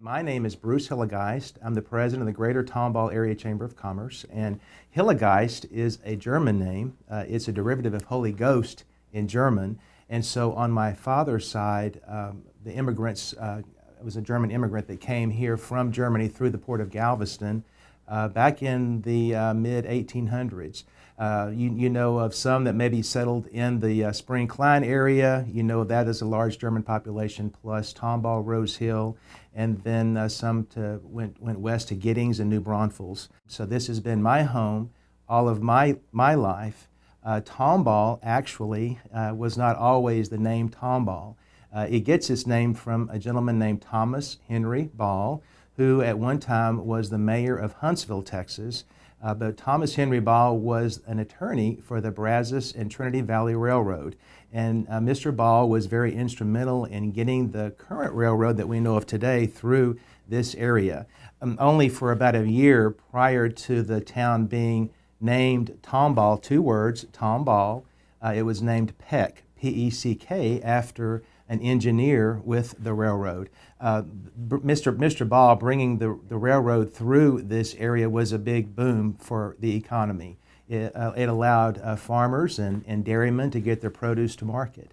My name is Bruce Hillegeist. I'm the president of the Greater Tomball Area Chamber of Commerce, and Hillegeist is a German name. It's a derivative of Holy Ghost in German, and so on my father's side, the immigrants, it was a German immigrant that came here from Germany through the port of Galveston back in the mid-1800s. You know of some that maybe settled in the Spring Klein area. You know that is a large German population, plus Tomball, Rose Hill, and then went west to Giddings and New Braunfels. So this has been my home all of my life. Tomball actually was not always the name Tomball. It gets its name from a gentleman named Thomas Henry Ball, who at one time was the mayor of Huntsville, Texas. But Thomas Henry Ball was an attorney for the Brazos and Trinity Valley Railroad. And Mr. Ball was very instrumental in getting the current railroad that we know of today through this area. Only for about a year prior to the town being named Tomball, two words, Tomball, it was named Peck, P-E-C-K, after an engineer with the railroad. Mr. Ball bringing the railroad through this area was a big boom for the economy. It allowed farmers and dairymen to get their produce to market.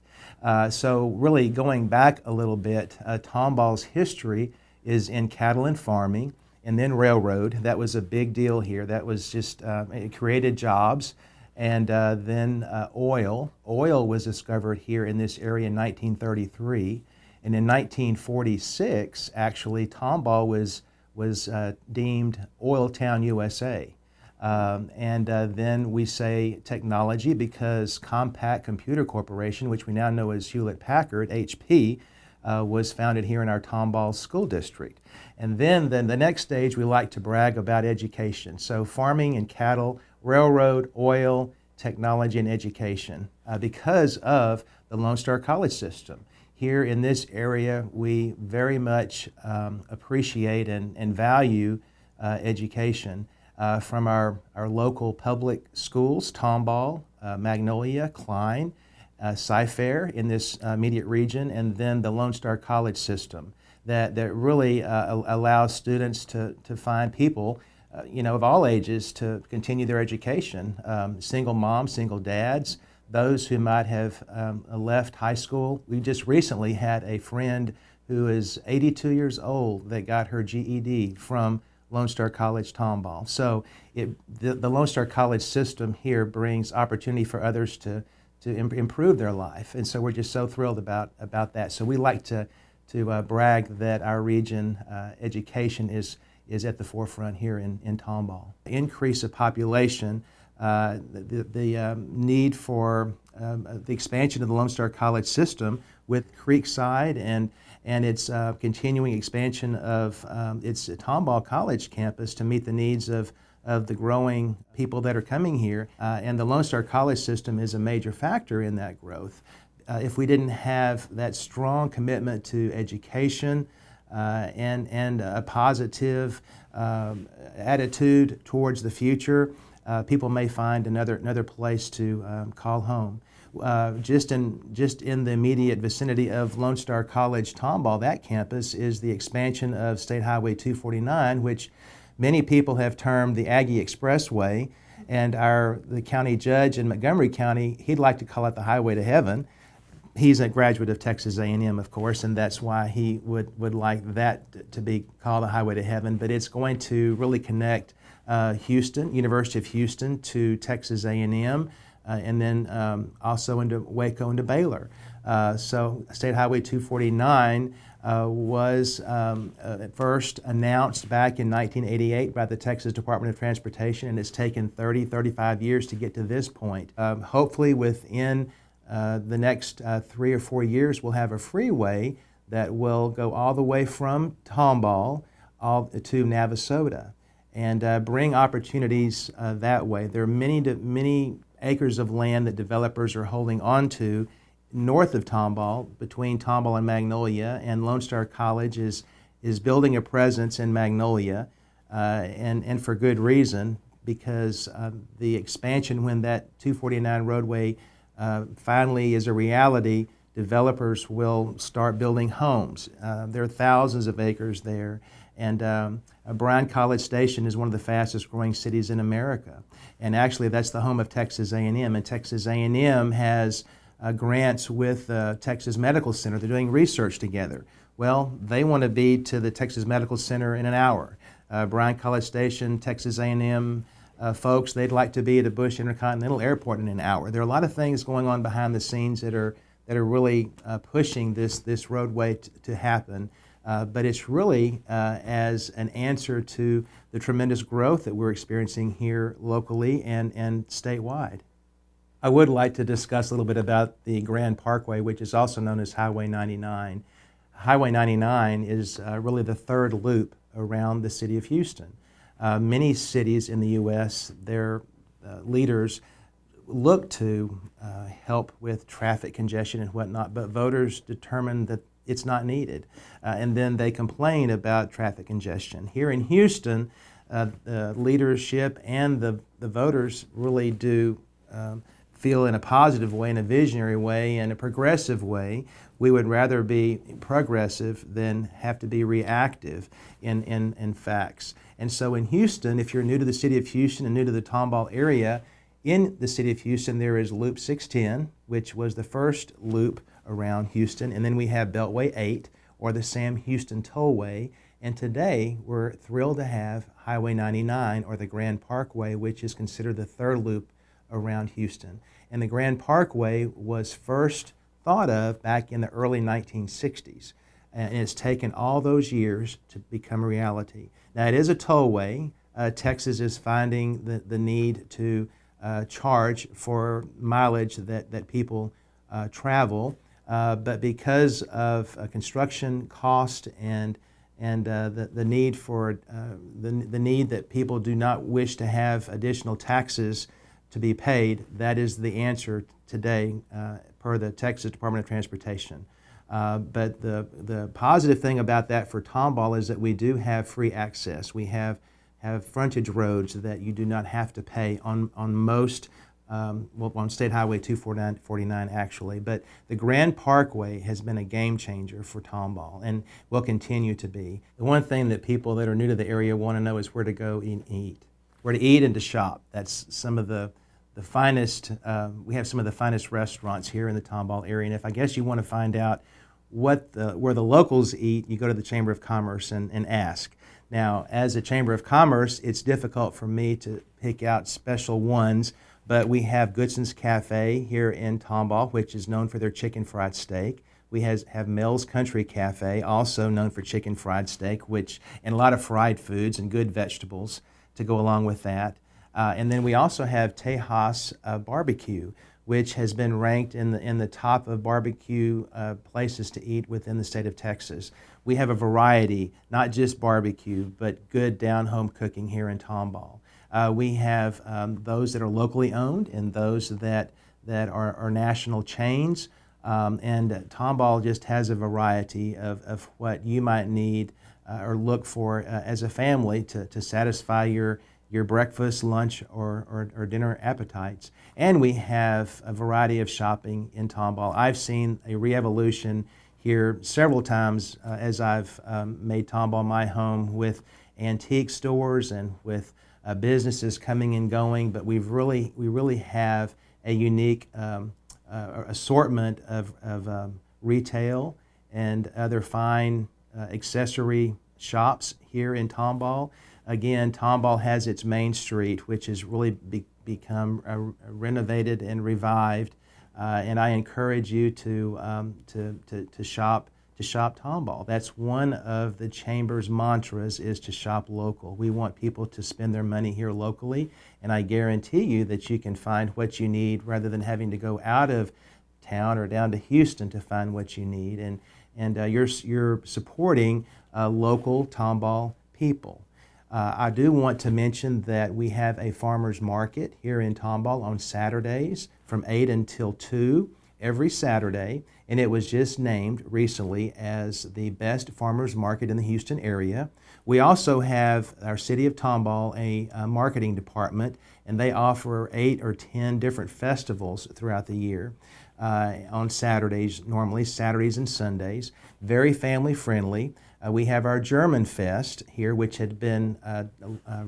So really going back a little bit, Tomball's history is in cattle and farming, and then railroad. That was a big deal here. That was just, it created jobs. And then oil. Oil was discovered here in this area in 1933. And in 1946, actually, Tomball was deemed Oil Town, USA. Then we say technology because Compaq Computer Corporation, which we now know as Hewlett-Packard, HP, was founded here in our Tomball School District. And then the next stage, we like to brag about education. So farming and cattle, railroad, oil, technology, and education because of the Lone Star College system. Here in this area, we very much appreciate and value education from our local public schools, Tomball, Magnolia, Klein, Cy-Fair in this immediate region, and then the Lone Star College system that really allows students to find people of all ages to continue their education. Single moms, single dads, those who might have left high school. We just recently had a friend who is 82 years old that got her GED from Lone Star College Tomball. So the Lone Star College system here brings opportunity for others to improve their life. And so we're just so thrilled about that. So we like to brag that our region education is at the forefront here in Tomball. Increase of population, the need for the expansion of the Lone Star College system with Creekside and its continuing expansion of its Tomball College campus to meet the needs of the growing people that are coming here. And the Lone Star College system is a major factor in that growth. If we didn't have that strong commitment to education, and a positive attitude towards the future, people may find another place to call home. Just in the immediate vicinity of Lone Star College Tomball, that campus is the expansion of State Highway 249, which many people have termed the Aggie Expressway, and the county judge in Montgomery County, he'd like to call it the Highway to Heaven. He's a graduate of Texas A&M, of course, and that's why he would like that to be called the Highway to Heaven. But it's going to really connect Houston, University of Houston, to Texas A&M, and then also into Waco and to Baylor. So State Highway 249 was first announced back in 1988 by the Texas Department of Transportation, and it's taken 35 years to get to this point. Hopefully within the next 3 or 4 years, we'll have a freeway that will go all the way from Tomball all to Navasota and bring opportunities that way. There are many acres of land that developers are holding on to north of Tomball, between Tomball and Magnolia, and Lone Star College is building a presence in Magnolia, and for good reason, because the expansion when that 249 roadway finally is a reality developers will start building homes. There are thousands of acres there, and Bryan College Station is one of the fastest growing cities in America. And actually that's the home of Texas A&M, and Texas A&M has grants with Texas Medical Center. They're doing research together. Well, they want to be to the Texas Medical Center in an hour. Bryan College Station, Texas A&M folks, they'd like to be at a Bush Intercontinental Airport in an hour. There are a lot of things going on behind the scenes that are really pushing this roadway to happen. But it's really as an answer to the tremendous growth that we're experiencing here locally and statewide. I would like to discuss a little bit about the Grand Parkway, which is also known as Highway 99. Highway 99 is really the third loop around the city of Houston. Many cities in the U.S., their leaders look to help with traffic congestion and whatnot, but voters determine that it's not needed. And then they complain about traffic congestion. Here in Houston, the leadership and the voters really do feel in a positive way, in a visionary way, in a progressive way. We would rather be progressive than have to be reactive in facts. And so in Houston, if you're new to the city of Houston and new to the Tomball area, in the city of Houston there is Loop 610, which was the first loop around Houston, and then we have Beltway 8, or the Sam Houston Tollway, and today we're thrilled to have Highway 99, or the Grand Parkway, which is considered the third loop around Houston. And the Grand Parkway was first thought of back in the early 1960s, and it's taken all those years to become a reality. Now, it is a tollway. Texas is finding the need to charge for mileage that people travel, but because of construction cost and the need for the need that people do not wish to have additional taxes to be paid, that is the answer today per the Texas Department of Transportation. But the positive thing about that for Tomball is that we do have free access. We have frontage roads that you do not have to pay on most, on State Highway 249 actually. But the Grand Parkway has been a game changer for Tomball and will continue to be. The one thing that people that are new to the area want to know is where to go and eat. Where to eat and to shop. That's some of the finest, we have some of the finest restaurants here in the Tomball area. And if I guess you want to find out where the locals eat, you go to the Chamber of Commerce and ask. Now, as a Chamber of Commerce, it's difficult for me to pick out special ones, but we have Goodson's Cafe here in Tomball, which is known for their chicken fried steak. We have Mel's Country Cafe, also known for chicken fried steak, and a lot of fried foods and good vegetables to go along with that. And then we also have Tejas Barbecue, which has been ranked in the top of barbecue places to eat within the state of Texas. We have a variety, not just barbecue, but good down-home cooking here in Tomball. We have those that are locally owned and those that are national chains. And Tomball just has a variety of what you might need or look for as a family to satisfy your breakfast, lunch, or dinner appetites. And we have a variety of shopping in Tomball. I've seen a re-evolution here several times as I've made Tomball my home with antique stores and with businesses coming and going, but we really have a unique assortment of retail and other fine accessory shops here in Tomball. Again, Tomball has its main street, which has really become renovated and revived, and I encourage you to shop Tomball. That's one of the Chamber's mantras, is to shop local. We want people to spend their money here locally, and I guarantee you that you can find what you need rather than having to go out of town or down to Houston to find what you need. And you're supporting local Tomball people. I do want to mention that we have a farmers market here in Tomball on Saturdays from 8 until 2 every Saturday, and it was just named recently as the best farmers market in the Houston area. We also have our City of Tomball, a marketing department, and they offer 8 or 10 different festivals throughout the year. on Saturdays, normally Saturdays and Sundays. Very family friendly. We have our German Fest here, which had been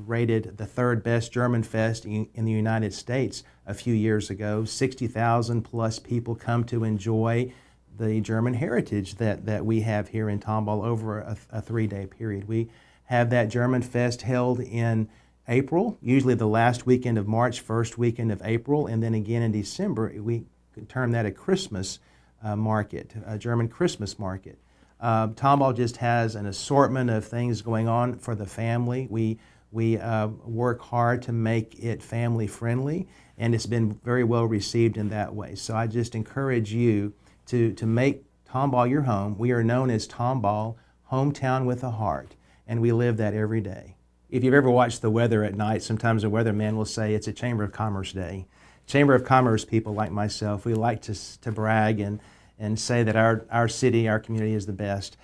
rated the third best German Fest in the United States a few years ago. 60,000 plus people come to enjoy the German heritage that we have here in Tomball over a 3-day period. We have that German Fest held in April, usually the last weekend of March, first weekend of April, and then again in December. We could term that a Christmas market, a German Christmas market. Tomball just has an assortment of things going on for the family. We work hard to make it family friendly, and it's been very well received in that way. So I just encourage you to make Tomball your home. We are known as Tomball, hometown with a heart, and we live that every day. If you've ever watched the weather at night, sometimes the weatherman will say it's a Chamber of Commerce day. Chamber of Commerce people like myself, we like to brag and say that our city, our community is the best.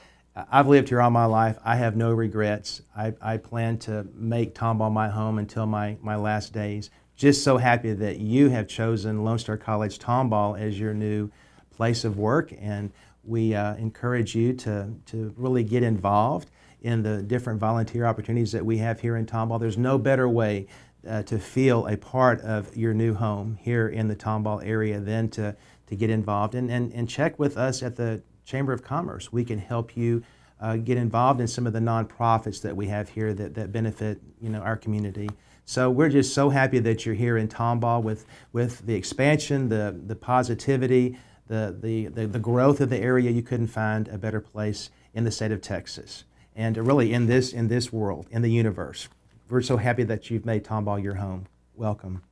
I've lived here all my life. I have no regrets. I plan to make Tomball my home until my last days. Just so happy that you have chosen Lone Star College-Tomball as your new place of work, and we encourage you to really get involved in the different volunteer opportunities that we have here in Tomball. There's no better way to feel a part of your new home here in the Tomball area than to get involved and check with us at the Chamber of Commerce. We can help you get involved in some of the nonprofits that we have here that benefit our community. So we're just so happy that you're here in Tomball with the expansion, the positivity, the growth of the area. You couldn't find a better place in the state of Texas, and really in this world, in the universe. We're so happy that you've made Tomball your home. Welcome.